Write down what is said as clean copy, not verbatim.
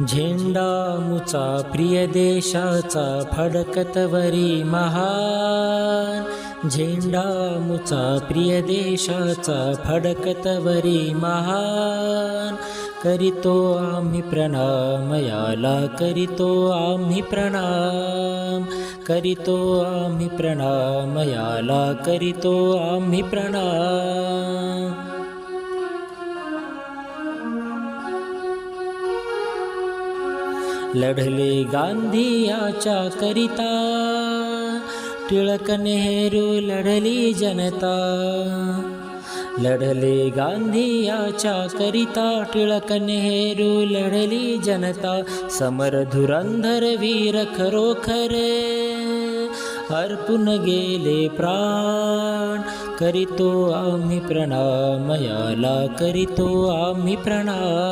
झेंडा मुचा प्रिय देशाचा फडकतवरी महान। झेंडा मुचा प्रिय देशाचा फडकतवरी महान। करीतो आम्ही प्रणाम याला, करीतो आम्ही प्रणाम, करीतो आम्ही प्रणाम याला, करीतो आम्ही प्रणाम। लढले गांधी याच्या करिता, टिळक नेहरू लढली जनता। लढले गांधी याच्या करिता, टिळक नेहरू लढली जनता। समर धुरंधर वीर खरोखरे, अर्पून गेले प्राण। करीतो आम्ही प्रणाम याला, करीतो आम्ही प्रणाम।